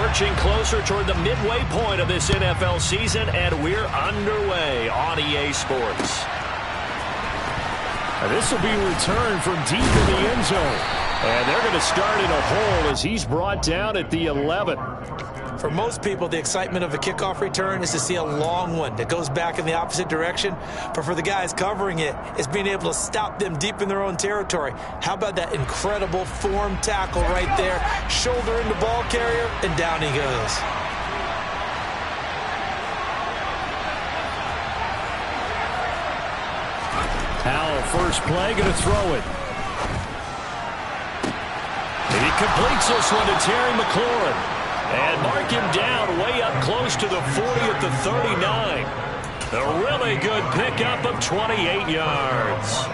marching closer toward the midway point of this NFL season, and we're underway on EA Sports. This will be returned from deep in the end zone. And they're going to start in a hole as he's brought down at the 11. For most people, the excitement of a kickoff return is to see a long one that goes back in the opposite direction. But for the guys covering it, it's being able to stop them deep in their own territory. How about that incredible form tackle right there? Shoulder in the ball carrier, and down he goes. Howell, first play, going to throw it. And he completes this one to Terry McLaurin. And mark him down way up close to the 40 at the 39. A really good pickup of 28 yards.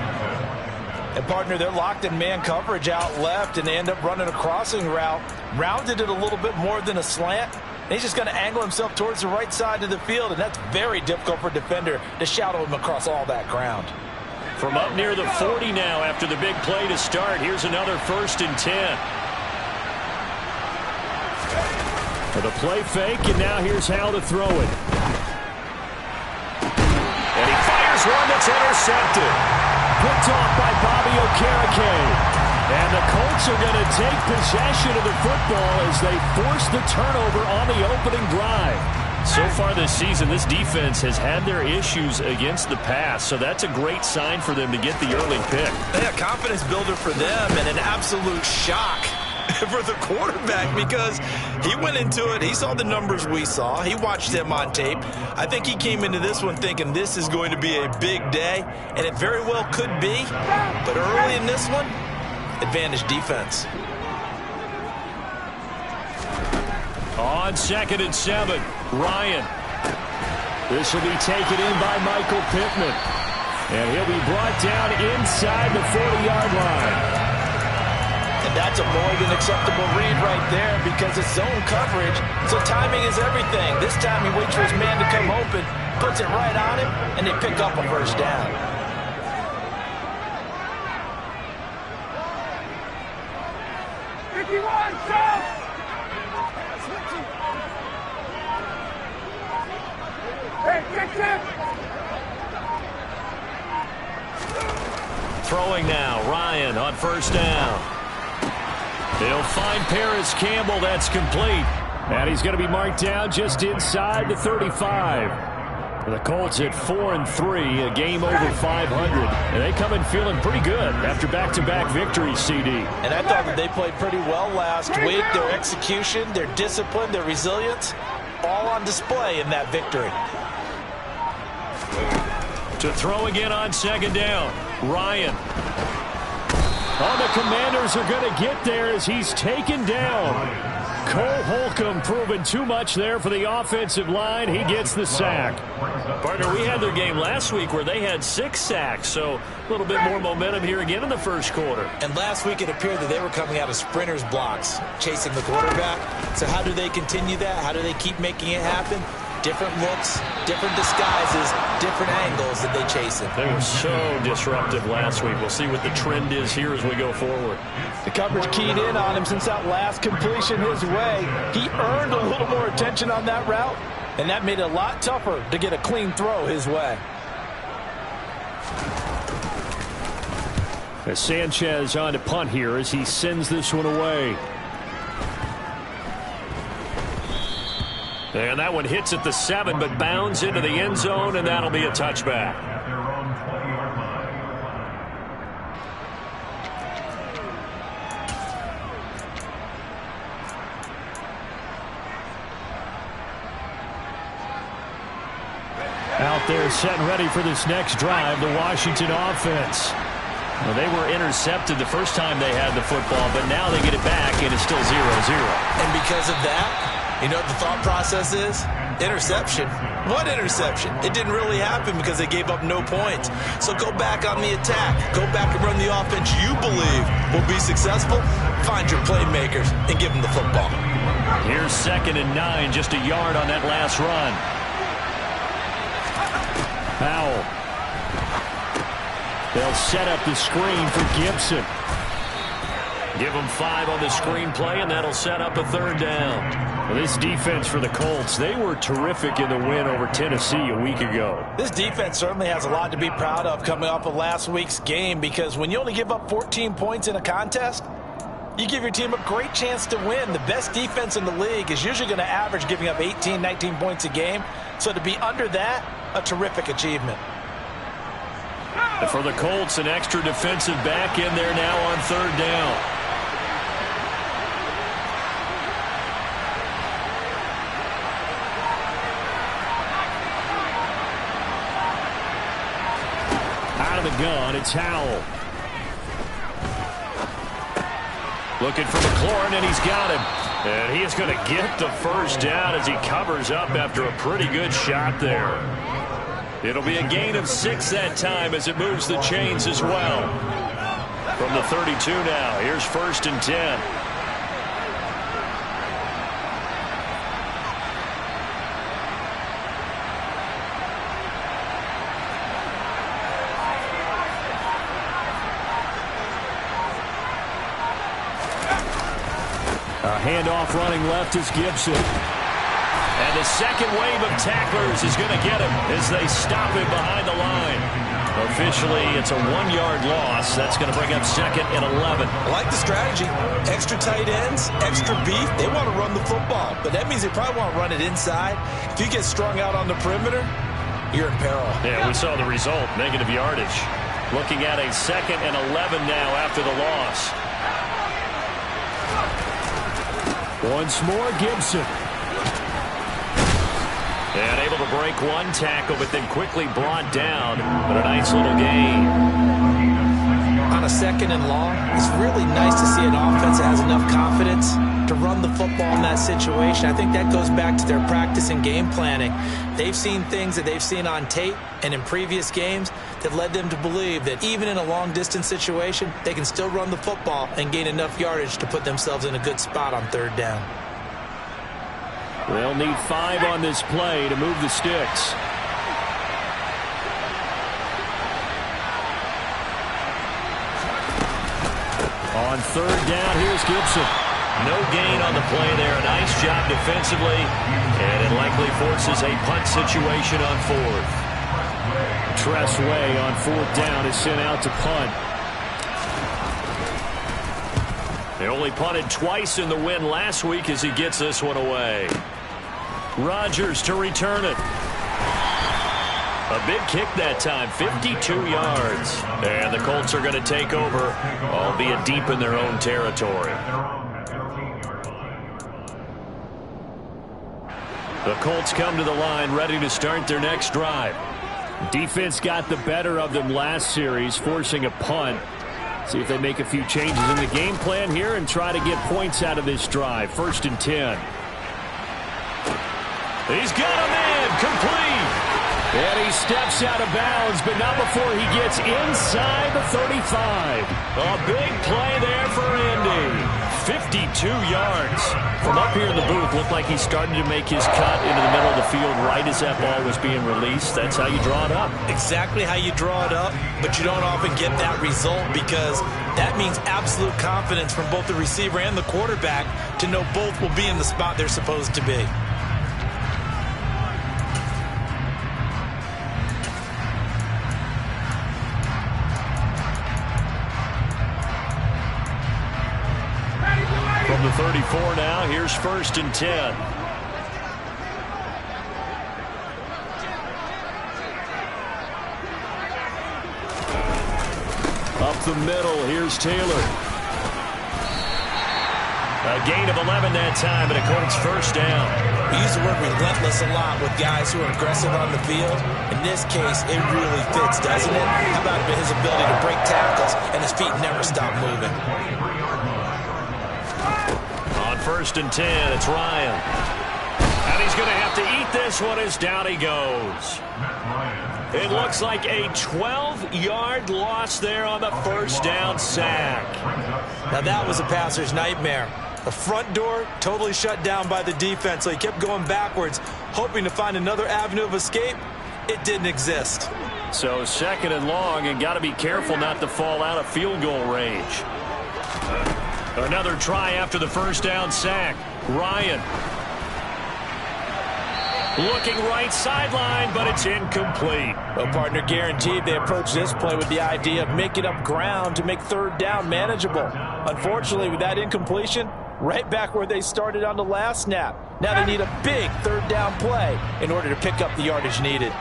And, partner, they're locked in man coverage out left, and they end up running a crossing route. Rounded it a little bit more than a slant. And he's just going to angle himself towards the right side of the field, and that's very difficult for a defender to shadow him across all that ground. From up near the 40 now after the big play to start, here's another 1st and 10. For the play fake, and now here's Howell to throw it. And he fires one that's intercepted. Picked off by Bobby Okereke. And the Colts are going to take possession of the football as they force the turnover on the opening drive. So far this season, this defense has had their issues against the pass, so that's a great sign for them to get the early pick. Yeah, confidence builder for them, and an absolute shock for the quarterback, because he went into it, he saw the numbers we saw, he watched them on tape. I think he came into this one thinking this is going to be a big day, and it very well could be, but early in this one, advantage defense. On 2nd and 7, Ryan. This will be taken in by Michael Pittman, and he'll be brought down inside the 40-yard line. And that's a more than acceptable read right there, because it's zone coverage, so timing is everything. This time he waits for his man to come open, puts it right on him, and they pick up a 1st down. Throwing now, Ryan on 1st down. They'll find Paris Campbell. That's complete. And he's going to be marked down just inside the 35. The Colts at 4-3, a game over 500. And they come in feeling pretty good after back-to-back victories, CD. And I thought that they played pretty well last week. Their execution, their discipline, their resilience, all on display in that victory. To throw again on 2nd down, Ryan. Oh, the Commanders are going to get there as he's taken down. Cole Holcomb proving too much there for the offensive line. He gets the sack. Partner, we had their game last week where they had 6 sacks, so a little bit more momentum here again in the 1st quarter. And last week it appeared that they were coming out of sprinters blocks, chasing the quarterback. So how do they continue that? How do they keep making it happen? Different looks, different disguises, different angles that they chase it. They were so disruptive last week. We'll see what the trend is here as we go forward. The coverage keyed in on him since that last completion his way. He earned a little more attention on that route, and that made it a lot tougher to get a clean throw his way. As Sanchez on to punt here as he sends this one away. And that one hits at the 7, but bounds into the end zone, and that'll be a touchback. Out there set and ready for this next drive, the Washington offense. Well, they were intercepted the first time they had the football, but now they get it back, and it's still 0-0. And because of that, you know what the thought process is? Interception. What interception? It didn't really happen because they gave up no points. So go back on the attack. Go back and run the offense you believe will be successful. Find your playmakers and give them the football. Here's 2nd and 9, just a yard on that last run. Howell. They'll set up the screen for Gibson. Give them 5 on the screenplay, and that'll set up a third down. Well, this defense for the Colts, they were terrific in the win over Tennessee a week ago. This defense certainly has a lot to be proud of coming off of last week's game, because when you only give up 14 points in a contest, you give your team a great chance to win. The best defense in the league is usually going to average giving up 18, 19 points a game. So to be under that, a terrific achievement. And for the Colts, an extra defensive back in there now on third down. Out of the gun, it's Howell. Looking for McLaurin, and he's got him. And he is going to get the first down as he covers up after a pretty good shot there. It'll be a gain of 6 that time as it moves the chains as well. From the 32 now, here's 1st and 10. A handoff running left is Gibson. And the second wave of tacklers is going to get him as they stop him behind the line. Officially, it's a 1-yard loss. That's going to bring up 2nd and 11. I like the strategy. Extra tight ends, extra beef. They want to run the football, but that means they probably want to run it inside. If you get strung out on the perimeter, you're in peril. Yeah, we saw the result, negative yardage. Looking at a 2nd and 11 now after the loss. Once more, Gibson. And able to break one tackle, but then quickly brought down. But a nice little gain. On a 2nd and long, it's really nice to see an offense that has enough confidence to run the football in that situation. I think that goes back to their practice and game planning. They've seen things that they've seen on tape and in previous games that led them to believe that even in a long-distance situation, they can still run the football and gain enough yardage to put themselves in a good spot on third down. They'll need 5 on this play to move the sticks. On third down, here's Gibson. No gain on the play there. A nice job defensively. And it likely forces a punt situation on 4th. Tressway on 4th down is sent out to punt. They only punted twice in the win last week as he gets this one away. Rodgers to return it. A big kick that time, 52 yards. And the Colts are going to take over, albeit deep in their own territory. The Colts come to the line ready to start their next drive. Defense got the better of them last series, forcing a punt. See if they make a few changes in the game plan here and try to get points out of this drive. 1st and 10. He's got a man, complete. And he steps out of bounds, but not before he gets inside the 35. A big play there for Indy. 52 yards. From up here in the booth, looked like he started to make his cut into the middle of the field right as that ball was being released. That's how you draw it up. Exactly how you draw it up, but you don't often get that result because that means absolute confidence from both the receiver and the quarterback to know both will be in the spot they're supposed to be. From the 34 now, here's 1st and 10. Up the middle, here's Taylor. A gain of 11 that time, and a Colts 1st down. We use the word relentless a lot with guys who are aggressive on the field. In this case, it really fits, doesn't it? How about his ability to break tackles and his feet never stop moving? On 1st and 10, it's Ryan. And he's going to have to eat this one as down he goes. It looks like a 12-yard loss there on the 1st down sack. Now that was a passer's nightmare. The front door totally shut down by the defense, so he kept going backwards, hoping to find another avenue of escape. It didn't exist. So 2nd and long, and got to be careful not to fall out of field goal range. Another try after the first down sack. Ryan. Looking right sideline, but it's incomplete. Well, partner, guaranteed they approach this play with the idea of making up ground to make third down manageable. Unfortunately, with that incompletion, right back where they started on the last snap. Now they need a big third down play in order to pick up the yardage needed.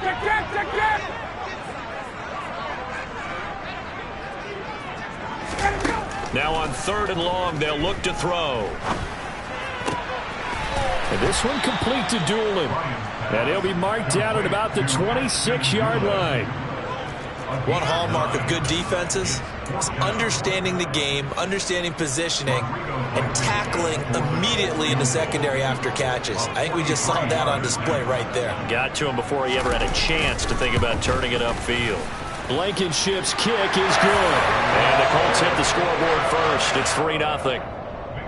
Now on 3rd and long, they'll look to throw. And this one complete to Doolin. And he'll be marked down at about the 26-yard line. One hallmark of good defenses is understanding the game, understanding positioning, and tackling immediately in the secondary after catches. I think we just saw that on display right there. Got to him before he ever had a chance to think about turning it upfield. Blankenship's kick is good. And the Colts hit the scoreboard first. It's 3-0.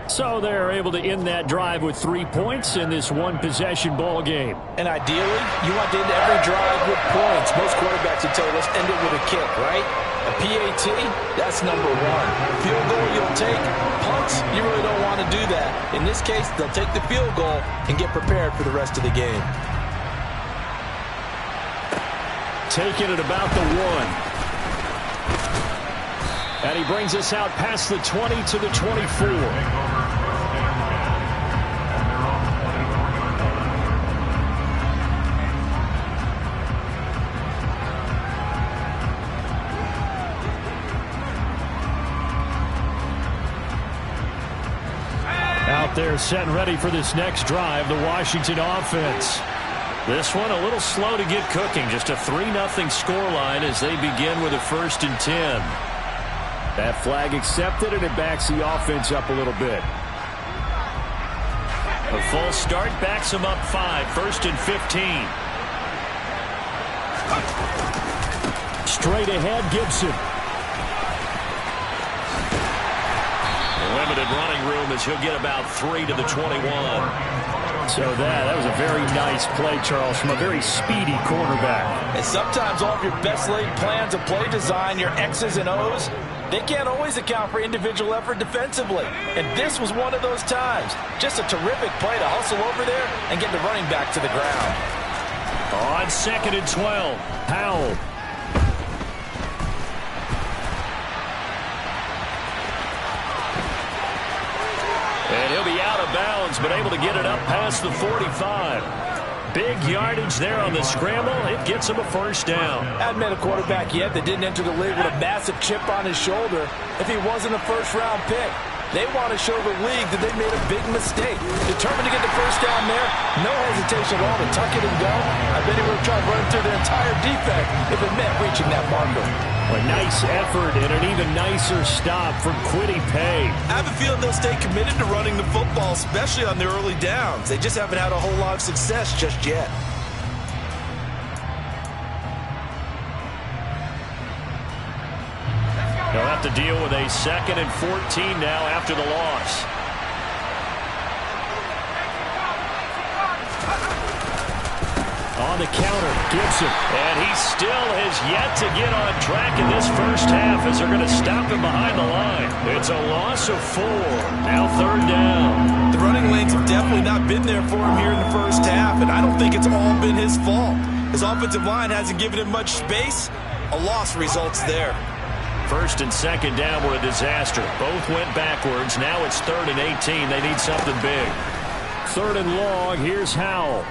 So they're able to end that drive with 3 points in this one-possession ball game. And ideally, you want to end every drive with points. Most quarterbacks would tell you, let's end it with a kick, right? A PAT, that's number one. Field goal you'll take. Punts, you really don't want to do that. In this case, they'll take the field goal and get prepared for the rest of the game. Taking it about the 1. And he brings us out past the 20 to the 24. Out there set and ready for this next drive, the Washington offense. This one a little slow to get cooking. Just a 3-0 scoreline as they begin with a 1st and 10. That flag accepted, and it backs the offense up a little bit. A full start backs them up 5. 1st and 15. Straight ahead, Gibson. Limited running room as he'll get about 3 to the 21. So that was a very nice play, Charles, from a very speedy quarterback. And sometimes all of your best laid plans of play design, your X's and O's, they can't always account for individual effort defensively. And this was one of those times. Just a terrific play to hustle over there and get the running back to the ground. On 2nd and 12, Powell. And he'll be out of bounds, but able to get it up past the 45. Big yardage there on the scramble. It gets him a 1st down. Hadn't met a quarterback yet that didn't enter the league with a massive chip on his shoulder if he wasn't a first-round pick. They want to show the league that they made a big mistake. Determined to get the 1st down there. No hesitation at all to tuck it and go. I bet he would have tried running through their entire defense if it meant reaching that marker. A nice effort and an even nicer stop from Kwity Paye. I have a feeling they'll stay committed to running the football, especially on their early downs. They just haven't had a whole lot of success just yet. They'll have to deal with a 2nd and 14 now after the loss. On the counter, Gibson. And he still has yet to get on track in this first half as they're going to stop him behind the line. It's a loss of 4. Now 3rd down. The running lanes have definitely not been there for him here in the first half, and I don't think it's all been his fault. His offensive line hasn't given him much space. A loss results there. 1st and 2nd down were a disaster. Both went backwards. Now it's 3rd and 18. They need something big. 3rd and long. Here's Howell.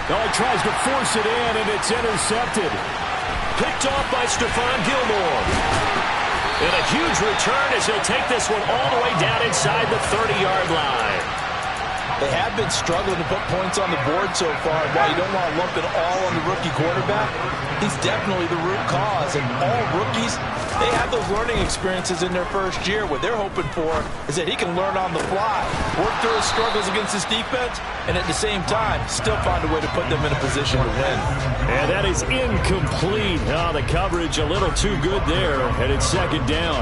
Oh, he tries to force it in, and it's intercepted. Picked off by Stephon Gilmore. And a huge return as he'll take this one all the way down inside the 30-yard line. They have been struggling to put points on the board so far. While you don't want to lump it all on the rookie quarterback, he's definitely the root cause. And all rookies, they have those learning experiences in their first year. What they're hoping for is that he can learn on the fly, work through his struggles against his defense, and at the same time, still find a way to put them in a position to win. And that is incomplete. Oh, the coverage a little too good there, and it's 2nd down.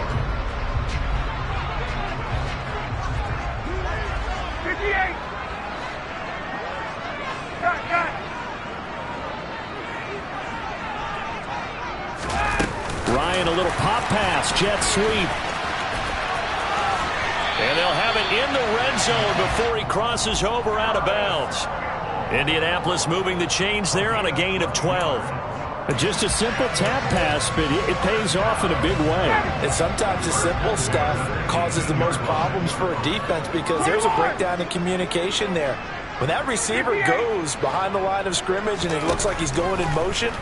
Ryan, a little pop pass, jet sweep. And they'll have it in the red zone before he crosses over out of bounds. Indianapolis moving the chains there on a gain of 12. Just a simple tap pass, but it pays off in a big way. And sometimes the simple stuff causes the most problems for a defense because there's a breakdown in communication there. When that receiver goes behind the line of scrimmage and it looks like he's going in motion,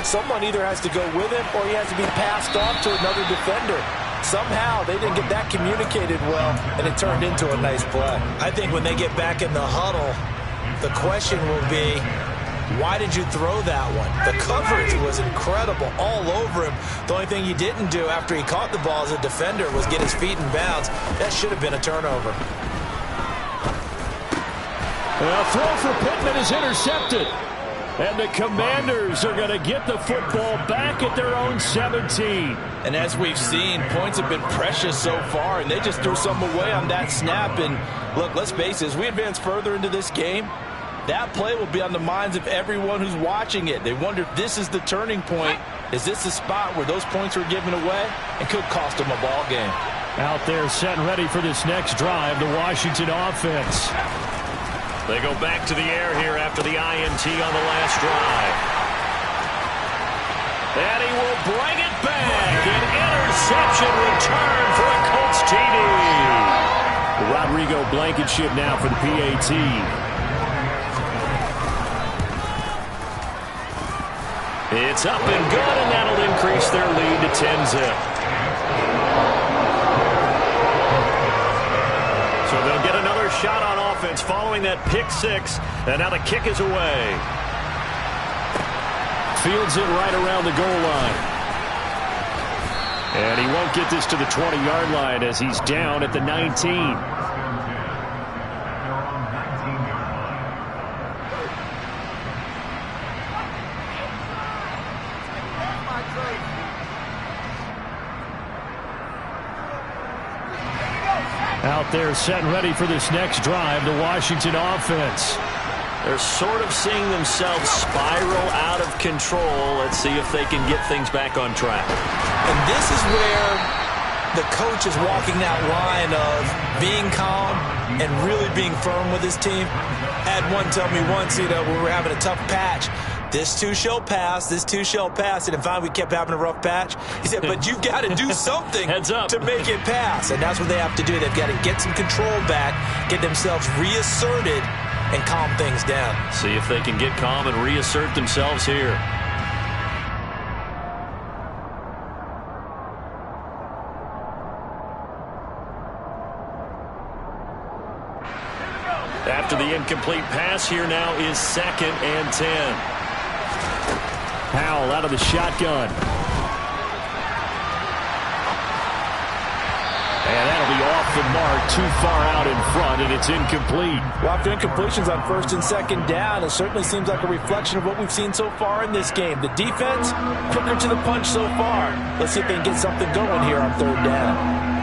someone either has to go with him or he has to be passed off to another defender. Somehow they didn't get that communicated well, and it turned into a nice play. I think when they get back in the huddle, the question will be, why did you throw that one? The coverage was incredible all over him. The only thing he didn't do after he caught the ball as a defender was get his feet in bounds. That should have been a turnover. A throw for Pittman is intercepted. And the Commanders are going to get the football back at their own 17. And as we've seen, points have been precious so far, and they just threw some away on that snap. And look, let's face it, as we advance further into this game, that play will be on the minds of everyone who's watching it. They wonder if this is the turning point. Is this the spot where those points were given away and could cost them a ball game? Out there set and ready for this next drive, the Washington offense. They go back to the air here after the INT on the last drive. And he will bring it back. An interception return for a Colts TD. Rodrigo Blankenship now for the PAT. It's up and good, and that'll increase their lead to 10-zip. So they'll get another shot on offense following that pick six, and now the kick is away. Fields it right around the goal line. And he won't get this to the 20-yard line as he's down at the 19. Out there set and ready for this next drive, the Washington offense. They're sort of seeing themselves spiral out of control. Let's see if they can get things back on track. And this is where the coach is walking that line of being calm and really being firm with his team. I had one tell me once, when we were having a tough patch, this too shall pass, this too shall pass. And finally, we kept having a rough patch. He said, but you've got to do something to make it pass. And that's what they have to do. They've got to get some control back, get themselves reasserted, and calm things down. See if they can get calm and reassert themselves here. After the incomplete pass, here now is 2nd and 10. Powell out of the shotgun. And that'll be off the mark, too far out in front, and it's incomplete. Well, after incompletions on 1st and 2nd down, it certainly seems like a reflection of what we've seen so far in this game. The defense, quicker to the punch so far. Let's see if they can get something going here on 3rd down.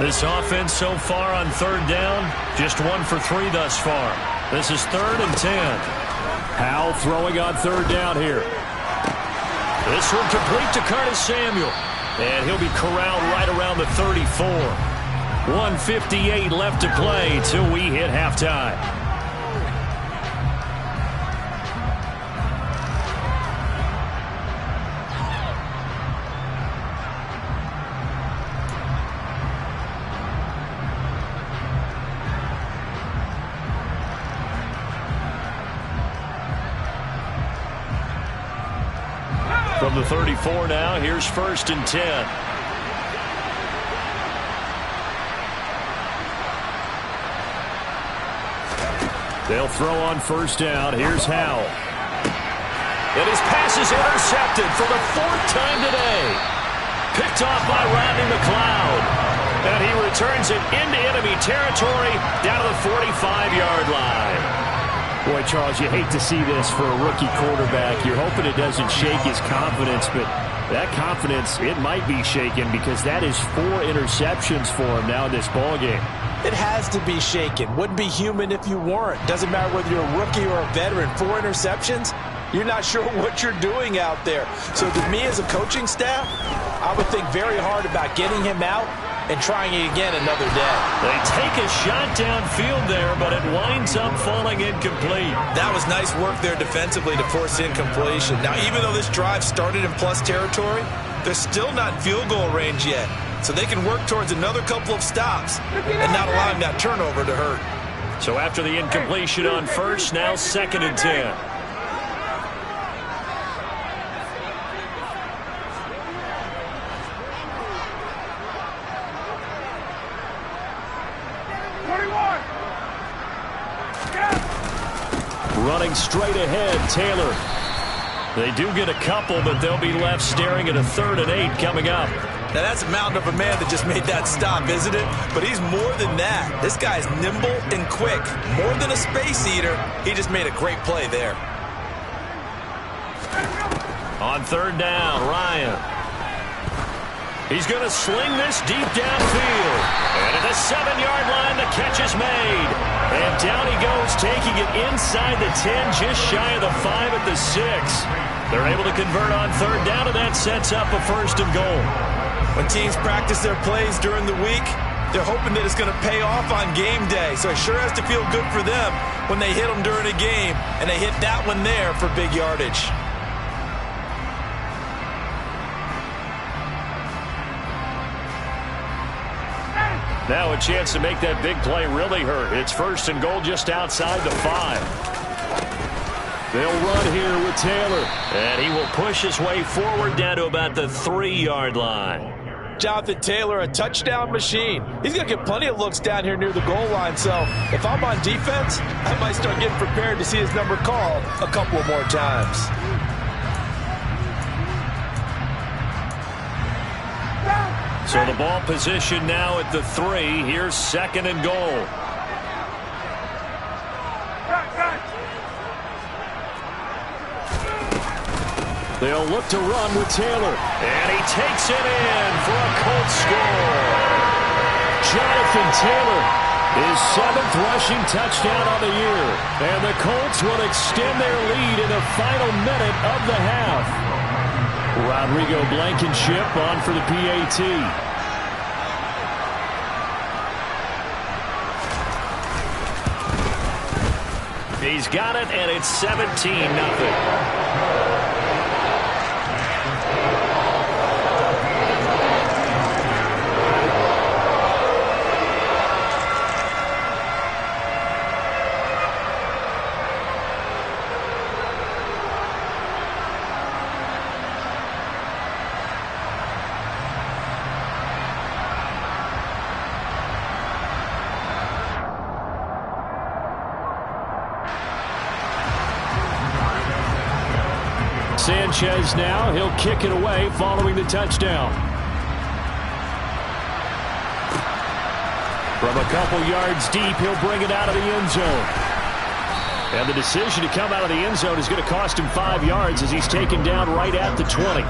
This offense so far on 3rd down, just 1 for 3 thus far. This is 3rd and 10. Powell throwing on 3rd down here. This one complete to Curtis Samuel. And he'll be corralled right around the 34. 1:58 left to play till we hit halftime. From the 34 now, here's 1st and 10. They'll throw on 1st down. Here's Howell. And his pass is intercepted for the 4th time today. Picked off by Rodney McLeod. And he returns it into enemy territory down to the 45-yard line. Boy, Charles, you hate to see this for a rookie quarterback. You're hoping it doesn't shake his confidence, but That confidence, it might be shaken because that is 4 interceptions for him now in this ballgame. It has to be shaken. Wouldn't be human if you weren't. Doesn't matter whether you're a rookie or a veteran. 4 interceptions, you're not sure what you're doing out there. So to me as a coaching staff, I would think very hard about getting him out and trying it again another day. They take a shot downfield there, but it winds up falling incomplete. That was nice work there defensively to force incompletion. Now, even though this drive started in plus territory, they're still not in field goal range yet. So they can work towards another couple of stops and not allowing that turnover to hurt. So after the incompletion on first, now 2nd and 10. Running straight ahead, Taylor. They do get a couple, but they'll be left staring at a 3rd and 8 coming up. Now, that's a mountain of a man that just made that stop, isn't it? But he's more than that. This guy's nimble and quick. More than a space eater, he just made a great play there. On 3rd down, Ryan. He's going to sling this deep downfield. And at the 7-yard line, the catch is made. And down he goes, taking it inside the 10, just shy of the 5 at the 6. They're able to convert on 3rd down, and that sets up a 1st and goal. When teams practice their plays during the week, they're hoping that it's going to pay off on game day. So it sure has to feel good for them when they hit them during a game, and they hit that one there for big yardage. Now a chance to make that big play really hurt. It's 1st and goal just outside the 5. They'll run here with Taylor. And he will push his way forward down to about the 3-yard line. Jonathan Taylor, a touchdown machine. He's going to get plenty of looks down here near the goal line. So if I'm on defense, I might start getting prepared to see his number called a couple of more times. So the ball position now at the 3. Here's 2nd and goal. They'll look to run with Taylor. And he takes it in for a Colts score. Jonathan Taylor, his 7th rushing touchdown on the year. And the Colts will extend their lead in the final minute of the half. Rodrigo Blankenship on for the PAT. He's got it, and it's 17-0. Sanchez now, he'll kick it away following the touchdown. From a couple yards deep, he'll bring it out of the end zone. And the decision to come out of the end zone is going to cost him 5 yards as he's taken down right at the 20.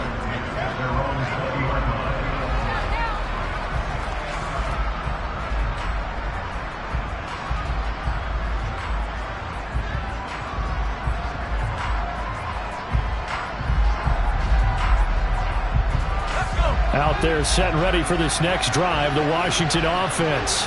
Out there set and ready for this next drive, the Washington offense.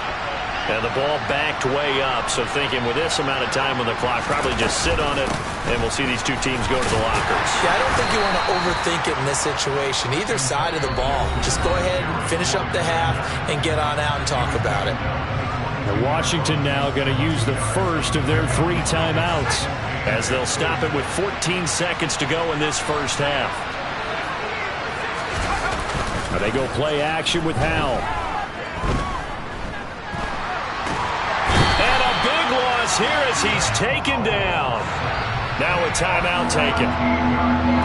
And the ball backed way up, so thinking with this amount of time on the clock, probably just sit on it, and we'll see these two teams go to the lockers. Yeah, I don't think you want to overthink it in this situation. Either side of the ball. Just go ahead and finish up the half and get on out and talk about it. And Washington now going to use the first of their 3 timeouts as they'll stop it with 14 seconds to go in this first half. Now they go play action with Howell. And a big loss here as he's taken down. Now a timeout taken.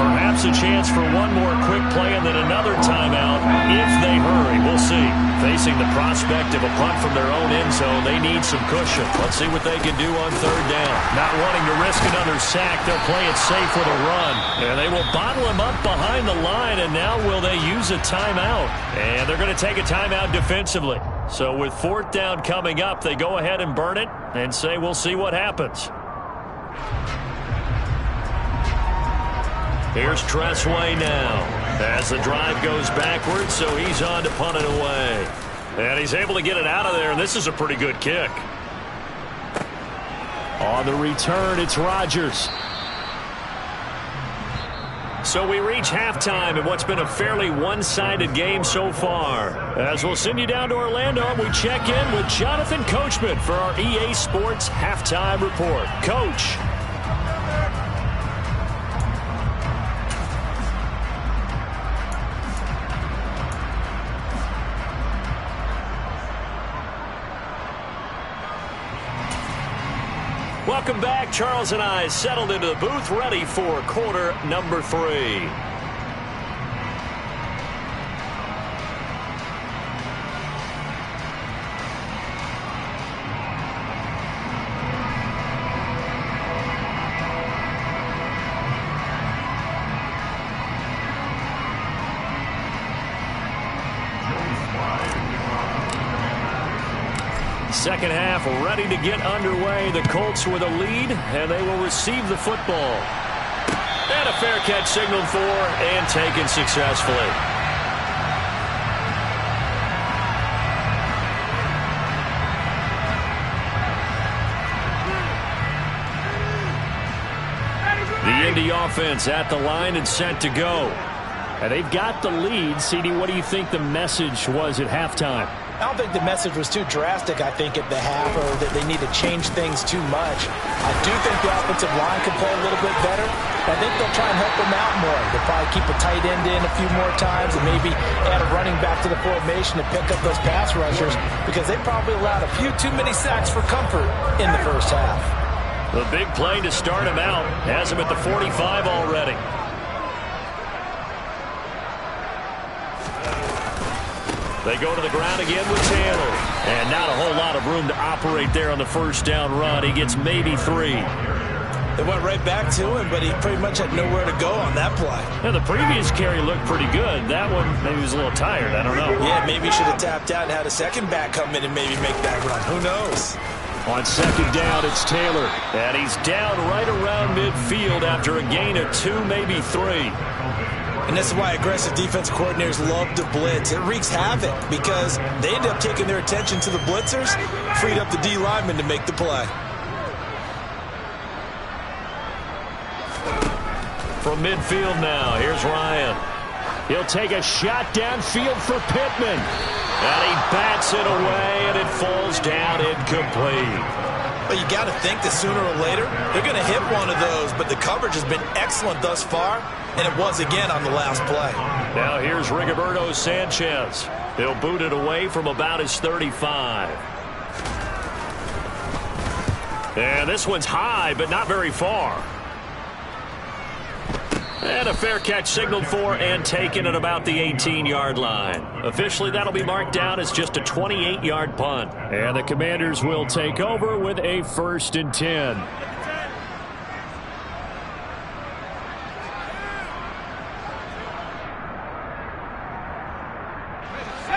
Perhaps a chance for one more quick play and then another timeout if they hurry. We'll see. Facing the prospect of a punt from their own end zone, they need some cushion. Let's see what they can do on third down. Not wanting to risk another sack, they'll play it safe with a run. And they will bottle him up behind the line, and now will they use a timeout? And they're going to take a timeout defensively. So with fourth down coming up, they go ahead and burn it and say we'll see what happens. Here's Tressway now as the drive goes backwards, so he's on to punt it away. And he's able to get it out of there, and this is a pretty good kick. On the return, it's Rodgers. So we reach halftime in what's been a fairly one-sided game so far. As we'll send you down to Orlando, we check in with Jonathan Coachman for our EA Sports Halftime Report. Coach. Welcome back. Charles and I settled into the booth, ready for quarter number 3. Second half ready to get underway. The Colts with a lead, and they will receive the football. And a fair catch signaled for and taken successfully. The Indy offense at the line and set to go. And they've got the lead. CD, what do you think the message was at halftime? I don't think the message was too drastic, I think, at the half, or that they need to change things too much. I do think the offensive line could play a little bit better. I think they'll try and help them out more. They'll probably keep a tight end in a few more times and maybe add a running back to the formation to pick up those pass rushers, because they probably allowed a few too many sacks for comfort in the first half. The big play to start him out has him at the 45 already. They go to the ground again with Taylor. And not a whole lot of room to operate there on the first down run. He gets maybe 3. They went right back to him, but he pretty much had nowhere to go on that play. Now, the previous carry looked pretty good. That one, maybe he was a little tired. I don't know. Yeah, maybe he should have tapped out and had a second back come in and maybe make that run. Who knows? On second down, it's Taylor. And he's down right around midfield after a gain of 2, maybe 3. And this is why aggressive defensive coordinators love to blitz. It wreaks havoc because they end up taking their attention to the blitzers, freed up the D lineman to make the play. From midfield now, here's Ryan. He'll take a shot downfield for Pittman. And he bats it away, and it falls down incomplete. But you got to think that sooner or later, they're going to hit one of those. But the coverage has been excellent thus far, and it was again on the last play. Now here's Rigoberto Sanchez. He'll boot it away from about his 35. And this one's high, but not very far. And a fair catch signaled for and taken at about the 18-yard line. Officially, that'll be marked down as just a 28-yard punt. And the Commanders will take over with a 1st and 10.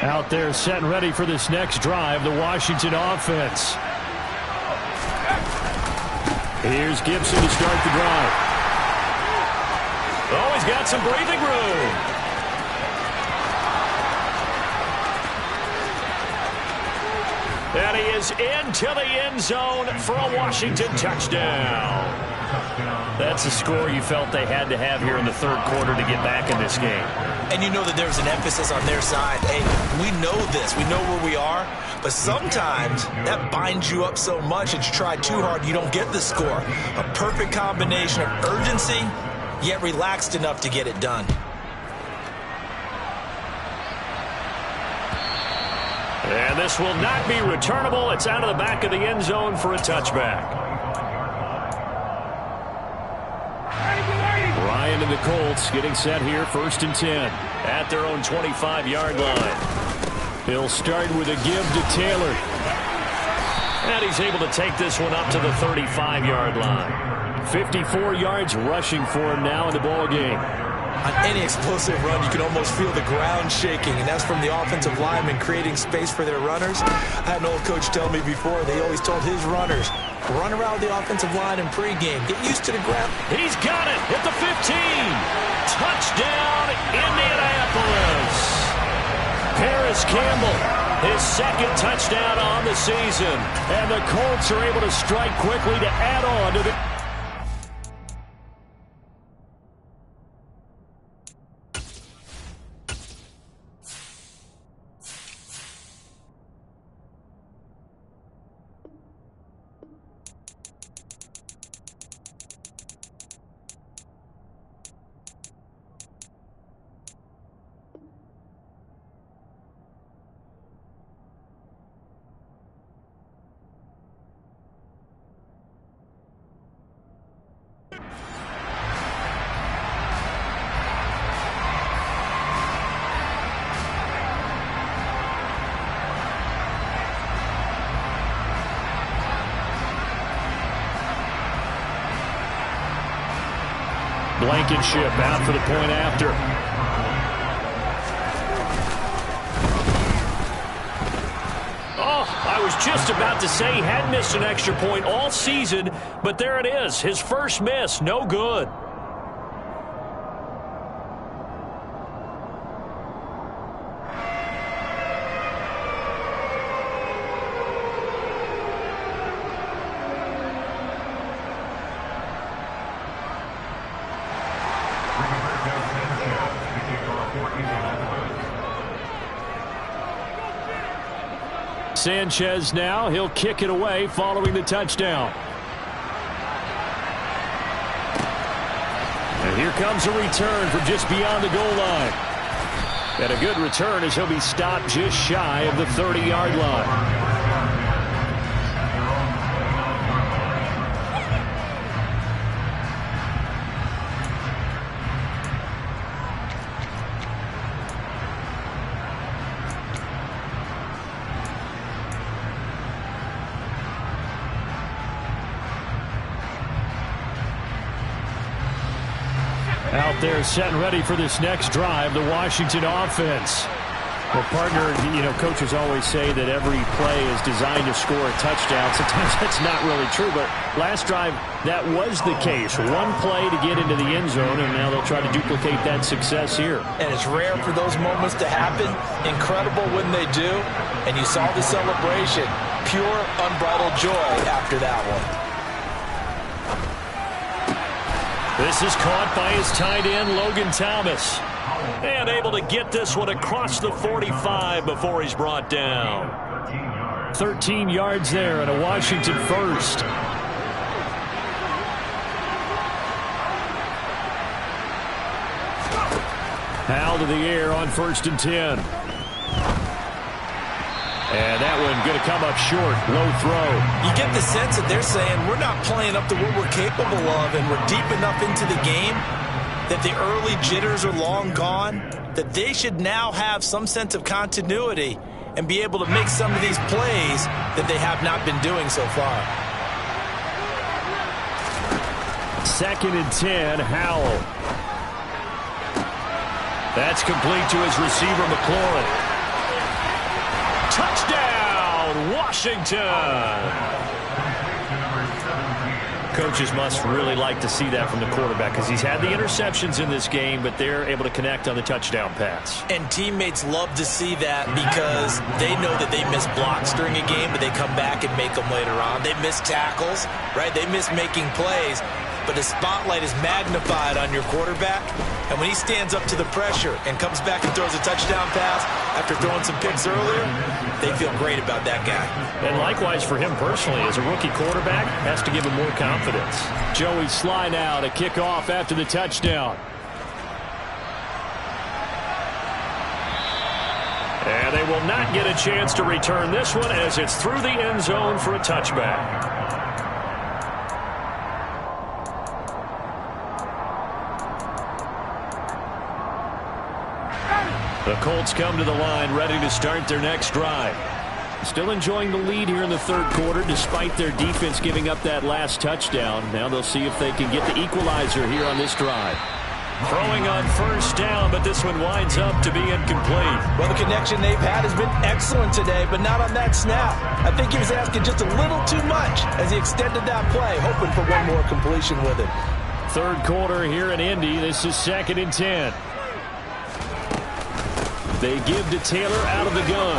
Out there set and ready for this next drive, the Washington offense. Here's Gibson to start the drive. Oh, he's got some breathing room. And he is into the end zone for a Washington touchdown. That's a score you felt they had to have here in the third quarter to get back in this game. And you know that there's an emphasis on their side. Hey, we know this. We know where we are. But sometimes that binds you up so much that you try too hard, you don't get the score. A perfect combination of urgency, yet relaxed enough to get it done. And this will not be returnable. It's out of the back of the end zone for a touchback. and the Colts getting set here, 1st and 10 at their own 25-yard line. He'll start with a give to Taylor. And he's able to take this one up to the 35-yard line. 54 yards rushing for him now in the ball game. On any explosive run, you can almost feel the ground shaking, and that's from the offensive linemen creating space for their runners. I had an old coach tell me before, they always told his runners, run around the offensive line in pregame. Get used to the ground. He's got it at the 15. Touchdown, Indianapolis. Paris Campbell, his 2nd touchdown on the season. And the Colts are able to strike quickly to add on to the... Blankenship out for the point after. Oh, I was just about to say he hadn't missed an extra point all season, but there it is. His first miss, no good. Sanchez now, he'll kick it away following the touchdown. And here comes a return from just beyond the goal line. And a good return as he'll be stopped just shy of the 30-yard line. Out there set and ready for this next drive, the Washington offense. Well, partner, coaches always say that every play is designed to score a touchdown. Sometimes that's not really true, but last drive, that was the case. One play to get into the end zone, and now they'll try to duplicate that success here. And it's rare for those moments to happen. Incredible when they do. And you saw the celebration. Pure, unbridled joy after that one. This is caught by his tight end, Logan Thomas. And able to get this one across the 45 before he's brought down. 13 yards there and a Washington first. Howell to the air on 1st and 10. And that one going to come up short. Low throw. You get the sense that they're saying we're not playing up to what we're capable of, and we're deep enough into the game that the early jitters are long gone, that they should now have some sense of continuity and be able to make some of these plays that they have not been doing so far. 2nd and 10, Howell. That's complete to his receiver, McLaurin. Touchdown, Washington! Coaches must really like to see that from the quarterback because he's had the interceptions in this game, but they're able to connect on the touchdown pass. And teammates love to see that because they know that they miss blocks during a game, but they come back and make them later on. They miss tackles, right? They miss making plays, but the spotlight is magnified on your quarterback. And when he stands up to the pressure and comes back and throws a touchdown pass after throwing some picks earlier, they feel great about that guy. And likewise for him personally, as a rookie quarterback, has to give him more confidence. Joey Sly now to kick off after the touchdown. And they will not get a chance to return this one as it's through the end zone for a touchback. The Colts come to the line ready to start their next drive. Still enjoying the lead here in the third quarter despite their defense giving up that last touchdown. Now they'll see if they can get the equalizer here on this drive. Throwing on first down, but this one winds up to be incomplete. Well, the connection they've had has been excellent today, but not on that snap. I think he was asking just a little too much as he extended that play, hoping for one more completion with it. Third quarter here in Indy. This is 2nd and 10. They give to Taylor out of the gun.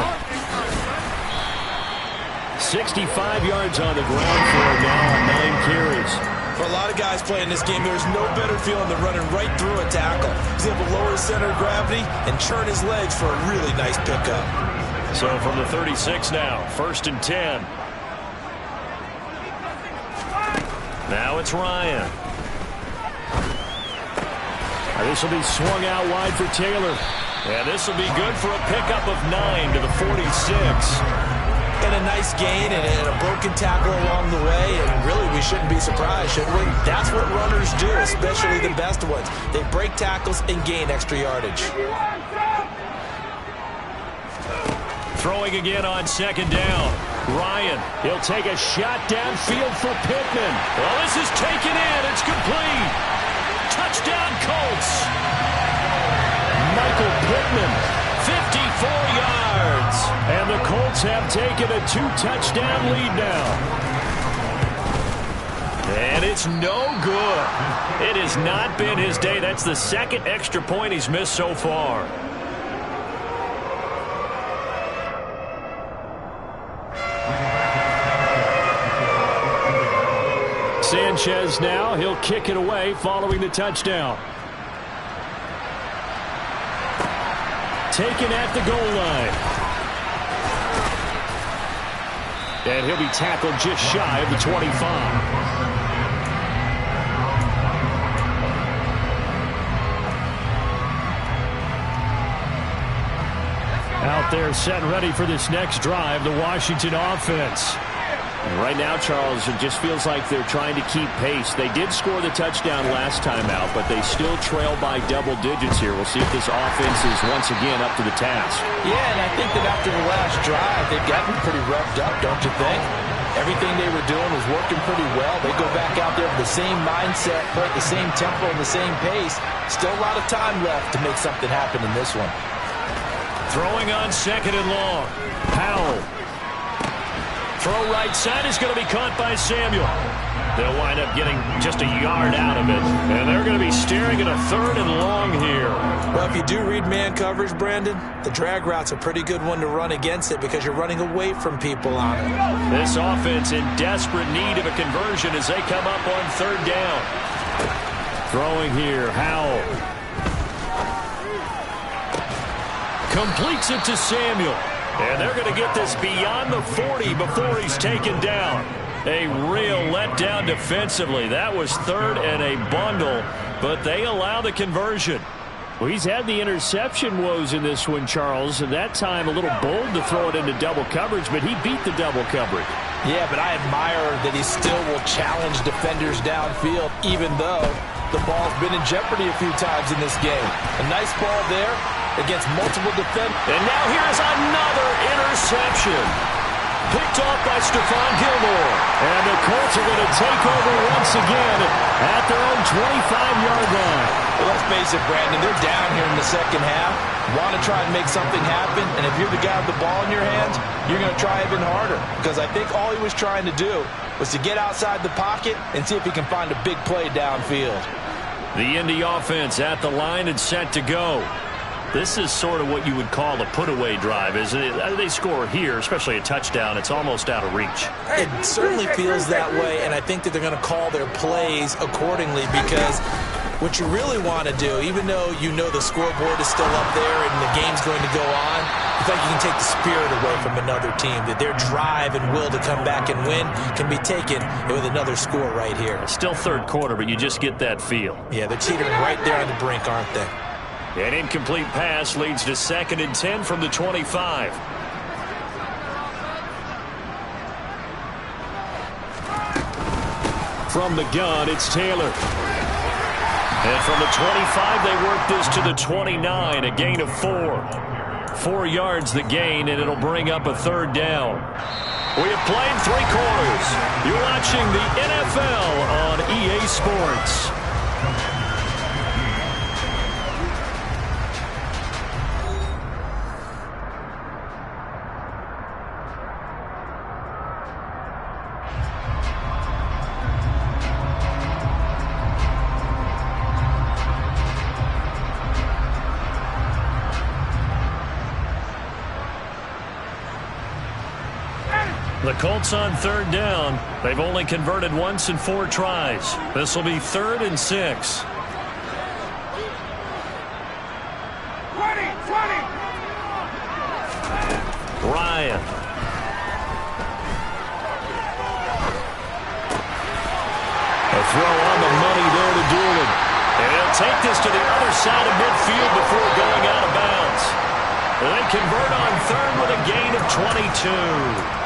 65 yards on the ground for him now on 9 carries. For a lot of guys playing this game, there's no better feeling than running right through a tackle. He's able to lower his center of gravity and churn his legs for a really nice pickup. So from the 36 now, 1st and 10. Now it's Ryan. This will be swung out wide for Taylor. And this will be good for a pickup of 9 to the 46. And a nice gain and a broken tackle along the way. And really, we shouldn't be surprised, should we? That's what runners do, especially the best ones. They break tackles and gain extra yardage. Throwing again on 2nd down. Ryan, he'll take a shot downfield for Pittman. Well, this is taken in. It's complete. Touchdown, Colts. Michael Pittman, 54 yards. And the Colts have taken a 2-touchdown lead now. And it's no good. It has not been his day. That's the 2nd extra point he's missed so far. Sanchez now, he'll kick it away following the touchdown. Taken at the goal line. And he'll be tackled just shy of the 25. Out there set ready for this next drive, the Washington offense. And right now, Charles, it just feels like they're trying to keep pace. They did score the touchdown last time out, but they still trail by double digits here. We'll see if this offense is once again up to the task. Yeah, and I think that after the last drive, they've gotten pretty revved up, don't you think? Everything they were doing was working pretty well. They go back out there with the same mindset, play at the same tempo and the same pace. Still a lot of time left to make something happen in this one. Throwing on 2nd and long. Powell. Throw right side is going to be caught by Samuel. They'll wind up getting just a yard out of it. And they're going to be staring at a 3rd and long here. Well, if you do read man coverage, Brandon, the drag route's a pretty good one to run against it because you're running away from people on it. This offense in desperate need of a conversion as they come up on 3rd down. Throwing here, Howell. Completes it to Samuel. And they're going to get this beyond the 40 before he's taken down. A real letdown defensively. That was 3rd and a bundle, but they allow the conversion. Well, he's had the interception woes in this one, Charles, and that time a little bold to throw it into double coverage, but he beat the double coverage. Yeah, but I admire that he still will challenge defenders downfield, even though the ball's been in jeopardy a few times in this game. A nice ball there against multiple defenders. And now here's another interception. Picked off by Stephon Gilmore. And the Colts are going to take over once again at their own 25-yard line. Well, let's face it, Brandon, they're down here in the second half. Want to try and make something happen, and if you're the guy with the ball in your hands, you're going to try even harder. Because I think all he was trying to do was to get outside the pocket and see if he can find a big play downfield. The Indy offense at the line and set to go. This is sort of what you would call a put-away drive, isn't it? They score here, especially a touchdown. It's almost out of reach. It certainly feels that way, and I think that they're going to call their plays accordingly because what you really want to do, even though you know the scoreboard is still up there and the game's going to go on, you think you can take the spirit away from another team, that their drive and will to come back and win can be taken with another score right here. Still third quarter, but you just get that feel. Yeah, they're teetering right there on the brink, aren't they? An incomplete pass leads to 2nd and 10 from the 25. From the gun, it's Taylor. And from the 25, they work this to the 29, a gain of 4. 4 yards the gain, and it'll bring up a third down. We have played 3 quarters. You're watching the NFL on EA Sports. The Colts on third down. They've only converted once in 4 tries. This will be 3rd and 6. Ryan. A throw on the money there to Doolin. And he'll take this to the other side of midfield before going out of bounds. They convert on 3rd with a gain of 22.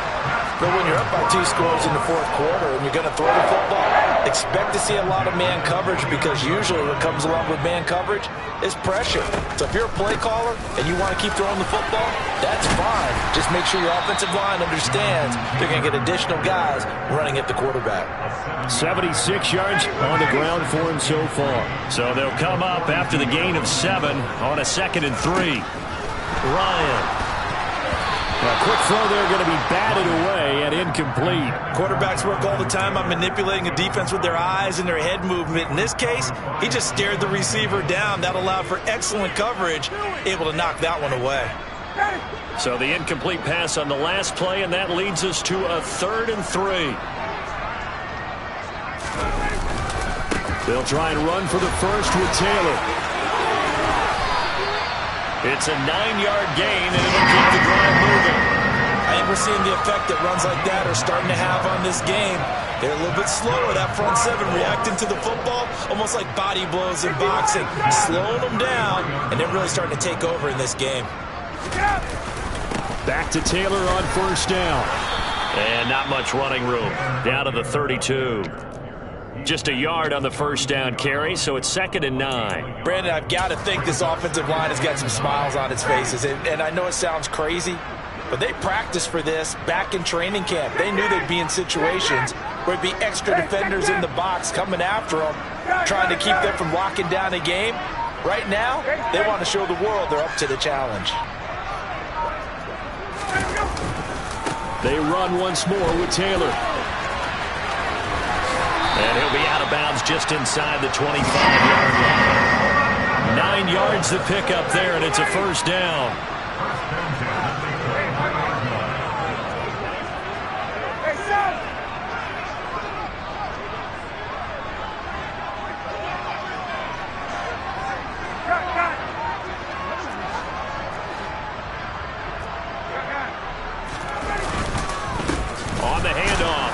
But when you're up by 2 scores in the 4th quarter and you're going to throw the football, expect to see a lot of man coverage, because usually what comes along with man coverage is pressure. So if you're a play caller and you want to keep throwing the football, that's fine. Just make sure your offensive line understands they're going to get additional guys running at the quarterback. 76 yards on the ground for him so far. So they'll come up after the gain of 7 on a 2nd and 3. Ryan. A quick throw there, going to be batted away and incomplete. Quarterbacks work all the time on manipulating a defense with their eyes and their head movement. In this case, he just stared the receiver down. That allowed for excellent coverage, able to knock that one away. So the incomplete pass on the last play, and that leads us to a 3rd and 3. They'll try and run for the first with Taylor. It's a 9-yard gain, and it'll keep the drive moving. I think we're seeing the effect that runs like that are starting to have on this game. They're a little bit slower, that front 7, reacting to the football, almost like body blows in boxing, slowing them down, and they're really starting to take over in this game. Back to Taylor on 1st down. And not much running room. Down to the 32. Just a yard on the 1st down carry, so it's 2nd and 9. Brandon, I've got to think this offensive line has got some smiles on its faces. And I know it sounds crazy, but they practiced for this back in training camp. They knew they'd be in situations where there'd be extra defenders in the box coming after them, trying to keep them from locking down a game. Right now, they want to show the world they're up to the challenge. They run once more with Taylor. And he'll be out of bounds just inside the 25-yard line. 9 yards to pick up there, and it's a 1st down.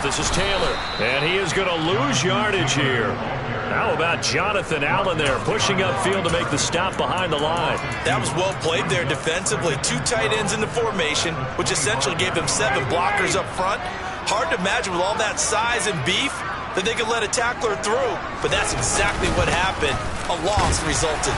This is Taylor, and he is going to lose yardage here. How about Jonathan Allen there, pushing upfield to make the stop behind the line? That was well played there defensively. 2 tight ends in the formation, which essentially gave them 7 blockers up front. Hard to imagine with all that size and beef that they could let a tackler through, but that's exactly what happened. A loss resulted.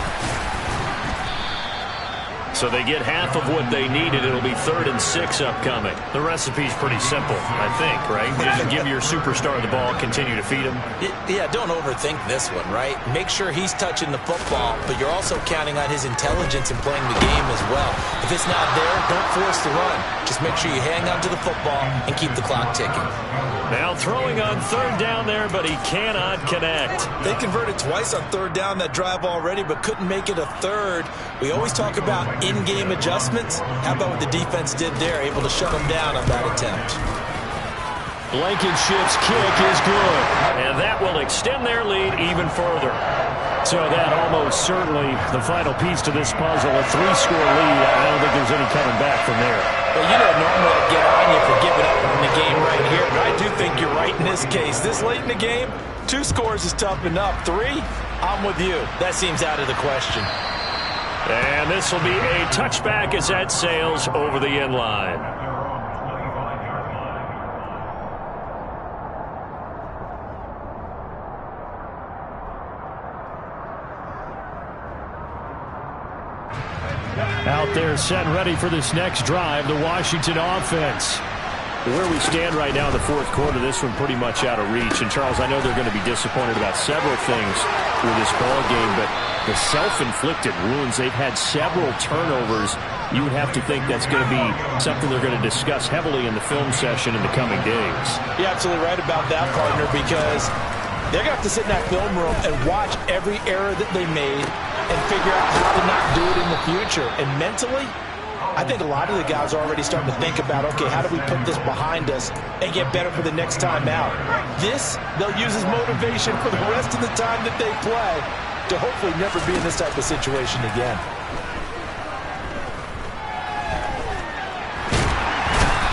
So they get half of what they needed. It'll be 3rd and 6 upcoming. The recipe's pretty simple, I think, right? Just give your superstar the ball, continue to feed him. Yeah, don't overthink this one, right? Make sure he's touching the football, but you're also counting on his intelligence in playing the game as well. If it's not there, don't force the run. Just make sure you hang on to the football and keep the clock ticking. Now throwing on 3rd down there, but he cannot connect. They converted twice on 3rd down that drive already, but couldn't make it a 3rd. We always talk about in-game adjustments. How about what the defense did there, able to shut them down on that attempt? Blankenship's kick is good, and that will extend their lead even further. So that almost certainly the final piece to this puzzle, a 3-score lead. I don't think there's any coming back from there. Well, you know, normally I'd get on you for giving up on the game right here, but I do think you're right in this case. This late in the game, 2 scores is tough enough. 3, I'm with you. That seems out of the question. And this will be a touchback as that sails over the end line. Out there set and ready for this next drive, the Washington offense. Where we stand right now in the fourth quarter, this one pretty much out of reach. And, Charles, I know they're going to be disappointed about several things with this ball game, but the self-inflicted wounds, they've had several turnovers. You would have to think that's going to be something they're going to discuss heavily in the film session in the coming days. You're absolutely right about that, partner, because they're going to have to sit in that film room and watch every error that they made and figure out how to not do it in the future. And mentally, I think a lot of the guys are already starting to think about, okay, how do we put this behind us and get better for the next time out? This, they'll use as motivation for the rest of the time that they play to hopefully never be in this type of situation again.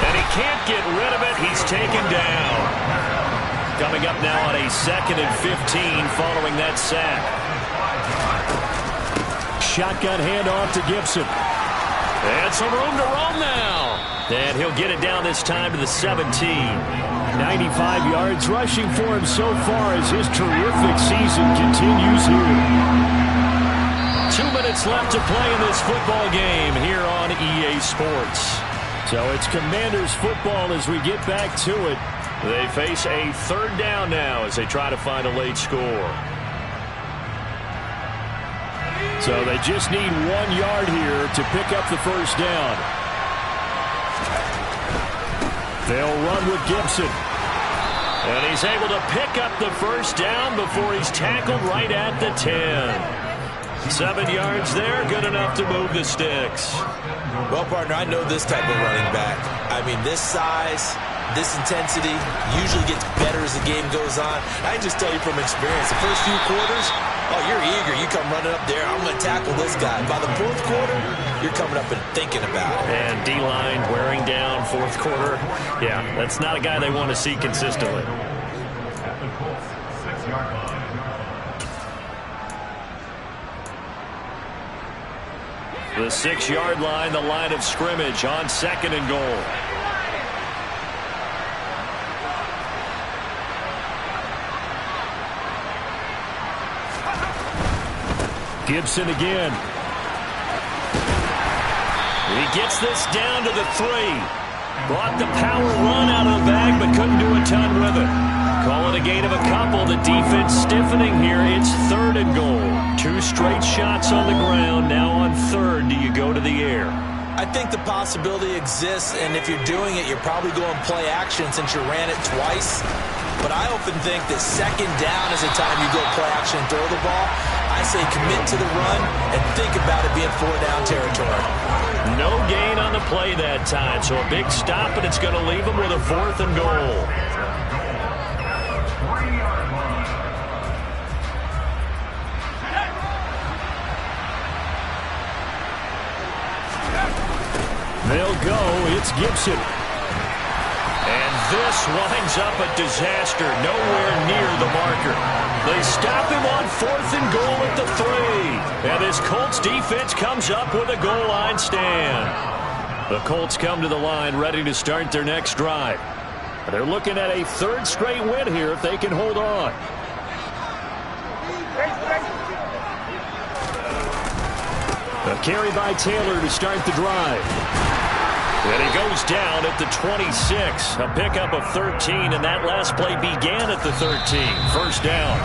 And he can't get rid of it. He's taken down. Coming up now on a 2nd and 15 following that sack. Shotgun handoff to Gibson. And some room to roam now. And he'll get it down this time to the 17. 95 yards rushing for him so far as his terrific season continues here. 2 minutes left to play in this football game here on EA Sports. So it's Commanders football as we get back to it. They face a 3rd down now as they try to find a late score. So they just need 1 yard here to pick up the first down. They'll run with Gibson. And he's able to pick up the first down before he's tackled right at the 10. 7 yards there, good enough to move the sticks. Well, partner, I know this type of running back. I mean, this size, this intensity usually gets better as the game goes on. I can just tell you from experience, the first few quarters, oh, you're eager. You come running up there, I'm going to tackle this guy. By the 4th quarter, you're coming up and thinking about it. And D-line wearing down 4th quarter. Yeah, that's not a guy they want to see consistently. The 6-yard line, the line of scrimmage on 2nd and goal. Gibson again. He gets this down to the 3. Brought the power run out of the bag, but couldn't do a ton with it. Call it a gain of a couple. The defense stiffening here. It's 3rd and goal. 2 straight shots on the ground. Now on 3rd, do you go to the air? I think the possibility exists, and if you're doing it, you're probably going play action since you ran it twice. But I often think that 2nd down is the time you go play action and throw the ball. I say commit to the run and think about it being 4-down territory. No gain on the play that time, so a big stop, and it's going to leave them with a 4th and goal. They'll go. It's Gibson. And this winds up a disaster. Nowhere near the marker. They stop him on 4th and goal at the 3. And this Colts defense comes up with a goal line stand. The Colts come to the line ready to start their next drive. They're looking at a 3rd straight win here if they can hold on. A carry by Taylor to start the drive. And he goes down at the 26. A pickup of 13, and that last play began at the 13. 1st down.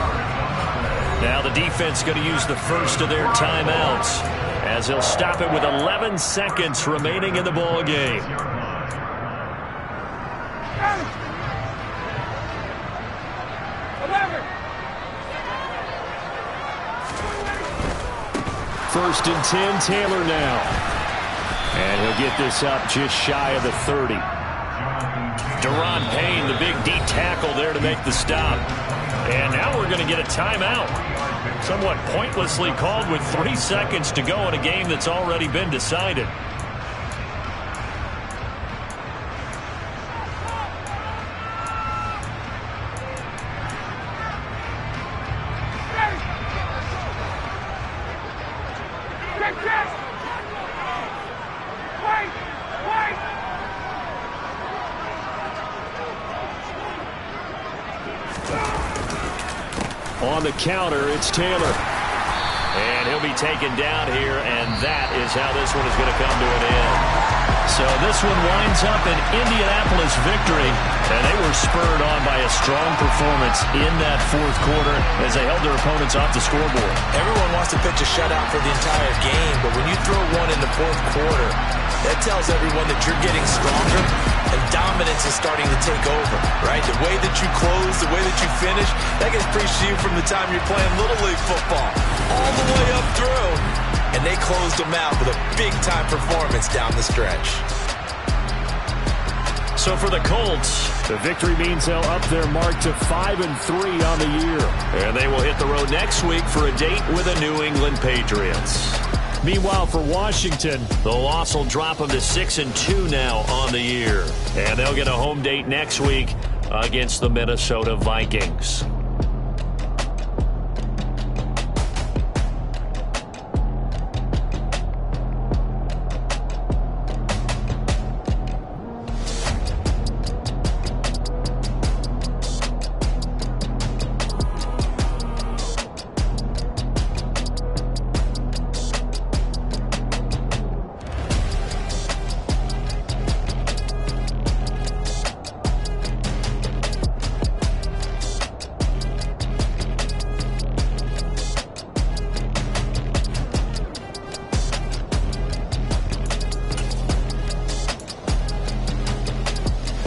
Now the defense going to use the first of their timeouts as they'll stop it with 11 seconds remaining in the ball game. First and 10, Taylor now. And he'll get this up just shy of the 30. Deron Payne, the big D tackle there to make the stop. And now we're going to get a timeout. Somewhat pointlessly called with 3 seconds to go in a game that's already been decided. On the counter, it's Taylor. And he'll be taken down here, and that is how this one is going to come to an end. So this one winds up an Indianapolis victory, and they were spurred on by a strong performance in that fourth quarter as they held their opponents off the scoreboard. Everyone wants to pitch a shutout for the entire game, but when you throw one in the fourth quarter, that tells everyone that you're getting stronger and dominance is starting to take over, right? The way that you close, the way that you finish, that gets preached to you from the time you're playing Little League football all the way up through. And they closed them out with a big-time performance down the stretch. So for the Colts, the victory means they'll up their mark to 5-3 on the year. And they will hit the road next week for a date with the New England Patriots. Meanwhile, for Washington, the loss will drop them to 6-2 now on the year. And they'll get a home date next week against the Minnesota Vikings.